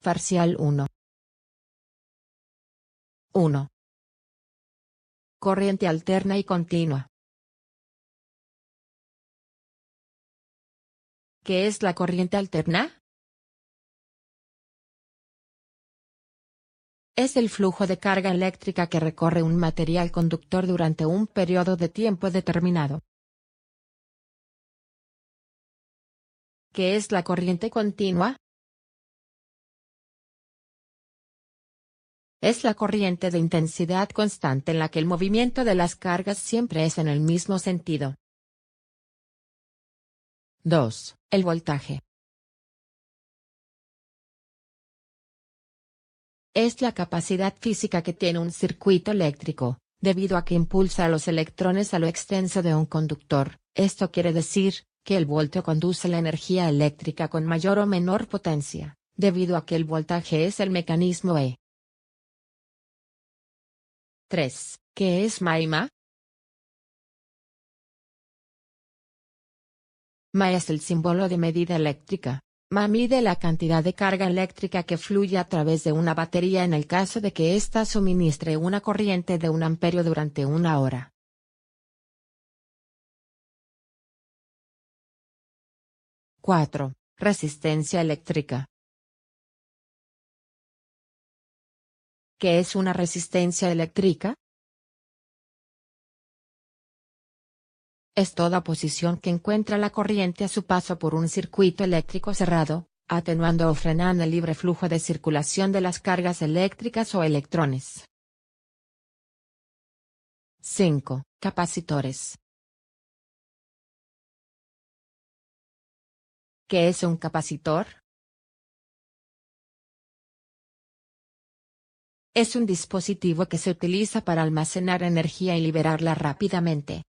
Parcial 1. 1. Corriente alterna y continua. ¿Qué es la corriente alterna? Es el flujo de carga eléctrica que recorre un material conductor durante un periodo de tiempo determinado. ¿Qué es la corriente continua? Es la corriente de intensidad constante en la que el movimiento de las cargas siempre es en el mismo sentido. 2. El voltaje. Es la capacidad física que tiene un circuito eléctrico, debido a que impulsa a los electrones a lo extenso de un conductor. Esto quiere decir, que el voltio conduce la energía eléctrica con mayor o menor potencia, debido a que el voltaje es el mecanismo E. 3. ¿Qué es mA? mA es el símbolo de medida eléctrica. mA mide la cantidad de carga eléctrica que fluye a través de una batería en el caso de que ésta suministre una corriente de 1 amperio durante 1 hora. 4. Resistencia eléctrica. ¿Qué es una resistencia eléctrica? Es toda posición que encuentra la corriente a su paso por un circuito eléctrico cerrado, atenuando o frenando el libre flujo de circulación de las cargas eléctricas o electrones. 5. Capacitores. ¿Qué es un capacitor? Es un dispositivo que se utiliza para almacenar energía y liberarla rápidamente.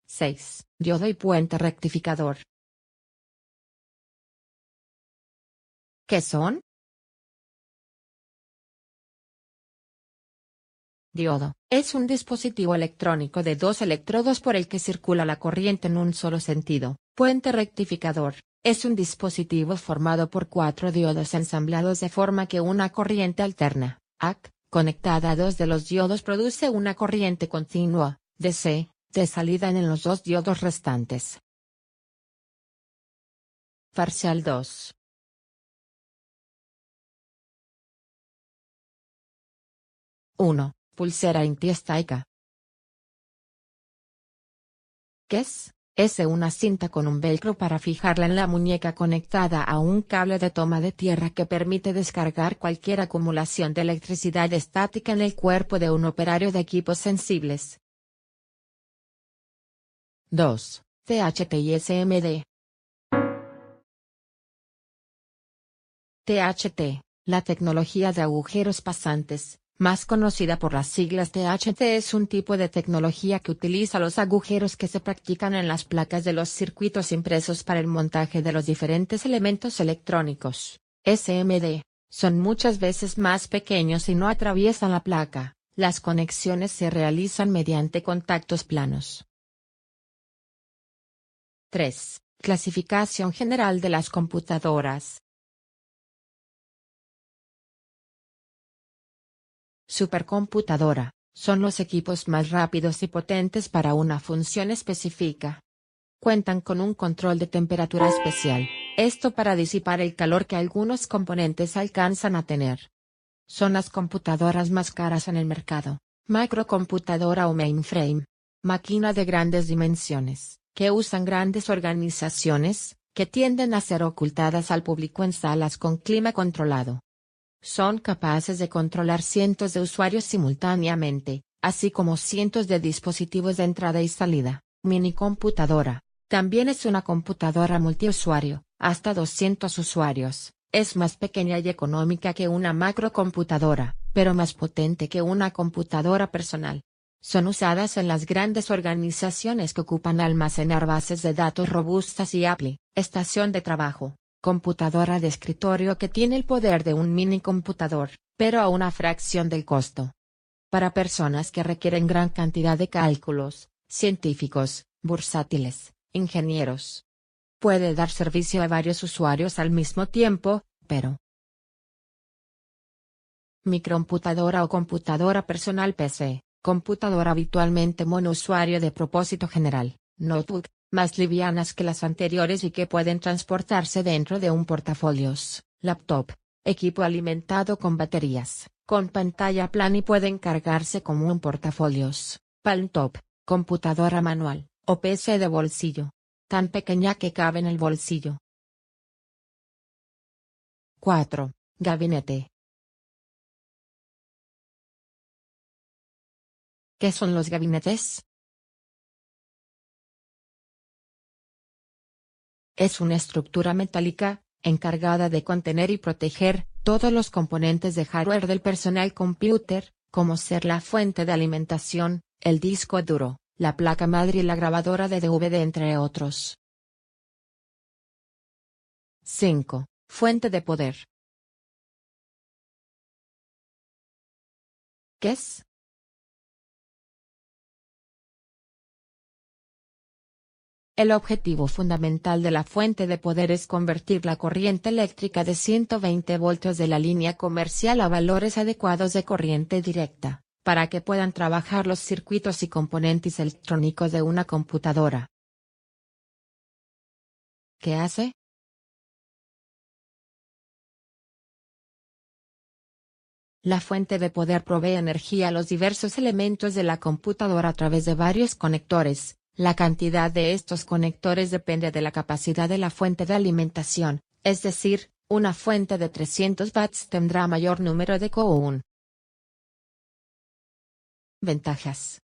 6. Diodo y puente rectificador. ¿Qué son? Diodo. Es un dispositivo electrónico de 2 electrodos por el que circula la corriente en un solo sentido. Puente rectificador. Es un dispositivo formado por 4 diodos ensamblados de forma que una corriente alterna, AC, conectada a 2 de los diodos produce una corriente continua, DC, de salida en los 2 diodos restantes. Parcial 2. 1. Pulsera antiestática. ¿Qué es? Es una cinta con un velcro para fijarla en la muñeca conectada a un cable de toma de tierra que permite descargar cualquier acumulación de electricidad estática en el cuerpo de un operario de equipos sensibles. 2. THT y SMD. THT, la tecnología de agujeros pasantes, más conocida por las siglas THT, es un tipo de tecnología que utiliza los agujeros que se practican en las placas de los circuitos impresos para el montaje de los diferentes elementos electrónicos. SMD, son muchas veces más pequeños y no atraviesan la placa. Las conexiones se realizan mediante contactos planos. 3. Clasificación general de las computadoras. Supercomputadora, son los equipos más rápidos y potentes para una función específica. Cuentan con un control de temperatura especial, esto para disipar el calor que algunos componentes alcanzan a tener. Son las computadoras más caras en el mercado. Macrocomputadora o mainframe, máquina de grandes dimensiones, que usan grandes organizaciones, que tienden a ser ocultadas al público en salas con clima controlado. Son capaces de controlar cientos de usuarios simultáneamente, así como cientos de dispositivos de entrada y salida. Minicomputadora, también es una computadora multiusuario, hasta 200 usuarios. Es más pequeña y económica que una macrocomputadora, pero más potente que una computadora personal. Son usadas en las grandes organizaciones que ocupan almacenar bases de datos robustas y Apple, estación de trabajo. Computadora de escritorio que tiene el poder de un mini computador, pero a una fracción del costo. Para personas que requieren gran cantidad de cálculos, científicos, bursátiles, ingenieros. Puede dar servicio a varios usuarios al mismo tiempo, pero microcomputadora o computadora personal PC, computadora habitualmente monousuario de propósito general, notebook, más livianas que las anteriores y que pueden transportarse dentro de un portafolios, laptop, equipo alimentado con baterías, con pantalla plana y pueden cargarse como un portafolios, palmtop, computadora manual, o PC de bolsillo, tan pequeña que cabe en el bolsillo. 4. Gabinete. ¿Qué son los gabinetes? Es una estructura metálica, encargada de contener y proteger todos los componentes de hardware del personal computer, como ser la fuente de alimentación, el disco duro, la placa madre y la grabadora de DVD entre otros. 5. Fuente de poder. ¿Qué es? El objetivo fundamental de la fuente de poder es convertir la corriente eléctrica de 120 voltios de la línea comercial a valores adecuados de corriente directa, para que puedan trabajar los circuitos y componentes electrónicos de una computadora. ¿Qué hace? La fuente de poder provee energía a los diversos elementos de la computadora a través de varios conectores. La cantidad de estos conectores depende de la capacidad de la fuente de alimentación, es decir, una fuente de 300 watts tendrá mayor número de COUN. Ventajas.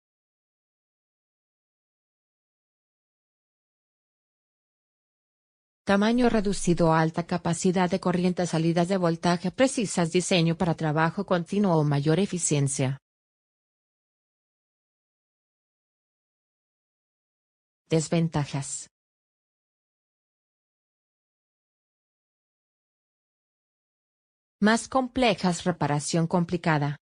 Tamaño reducido, alta capacidad de corriente, salidas de voltaje precisas, diseño para trabajo continuo o mayor eficiencia. Desventajas. Más complejas, reparación complicada.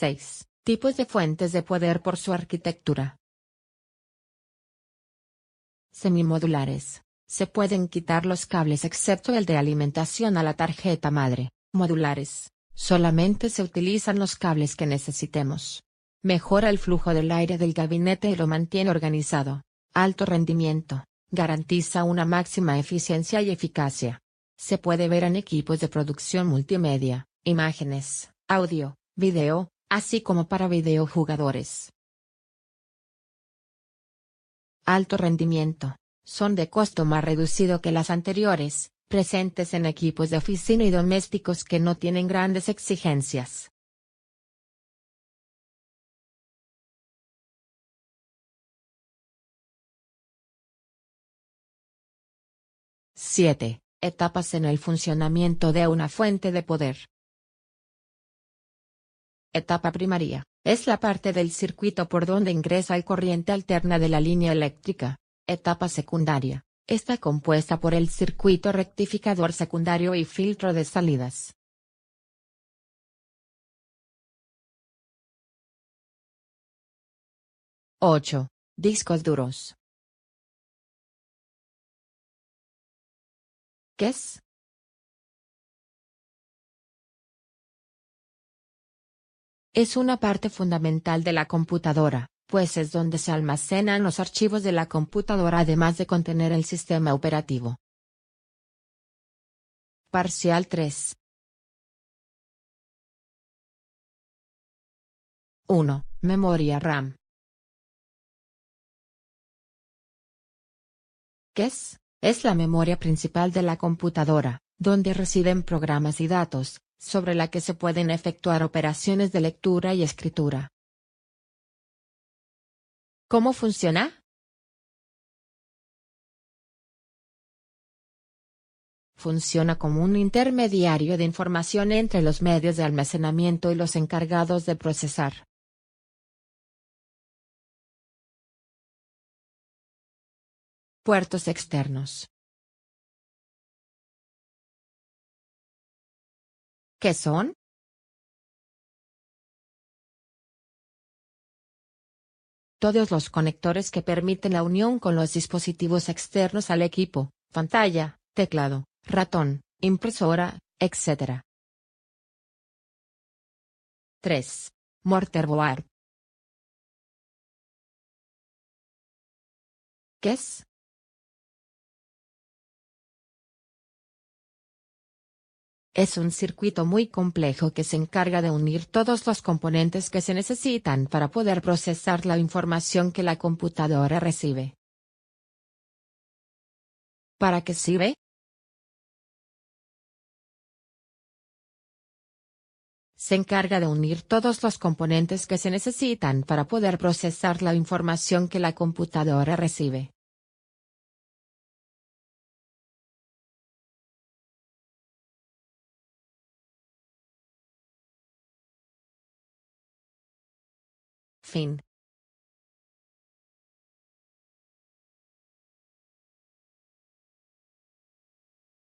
6. Tipos de fuentes de poder por su arquitectura. Semimodulares. Se pueden quitar los cables excepto el de alimentación a la tarjeta madre. Modulares. Solamente se utilizan los cables que necesitemos. Mejora el flujo del aire del gabinete y lo mantiene organizado. Alto rendimiento. Garantiza una máxima eficiencia y eficacia. Se puede ver en equipos de producción multimedia, imágenes, audio, video, así como para videojugadores. Alto rendimiento. Son de costo más reducido que las anteriores, presentes en equipos de oficina y domésticos que no tienen grandes exigencias. Siete. Etapas en el funcionamiento de una fuente de poder. Etapa primaria. Es la parte del circuito por donde ingresa el corriente alterna de la línea eléctrica. Etapa secundaria. Está compuesta por el circuito rectificador secundario y filtro de salidas. 8. Discos duros. ¿Qué es? Es una parte fundamental de la computadora, pues es donde se almacenan los archivos de la computadora además de contener el sistema operativo. Parcial 3. 1. Memoria RAM. ¿Qué es? Es la memoria principal de la computadora, donde residen programas y datos, sobre la que se pueden efectuar operaciones de lectura y escritura. ¿Cómo funciona? Funciona como un intermediario de información entre los medios de almacenamiento y los encargados de procesar. Puertos externos. ¿Qué son? todos los conectores que permiten la unión con los dispositivos externos al equipo, pantalla, teclado, ratón, impresora, etc. 3. Motherboard. ¿Qué es? Es un circuito muy complejo que se encarga de unir todos los componentes que se necesitan para poder procesar la información que la computadora recibe. ¿Para qué sirve? Se encarga de unir todos los componentes que se necesitan para poder procesar la información que la computadora recibe. Fin.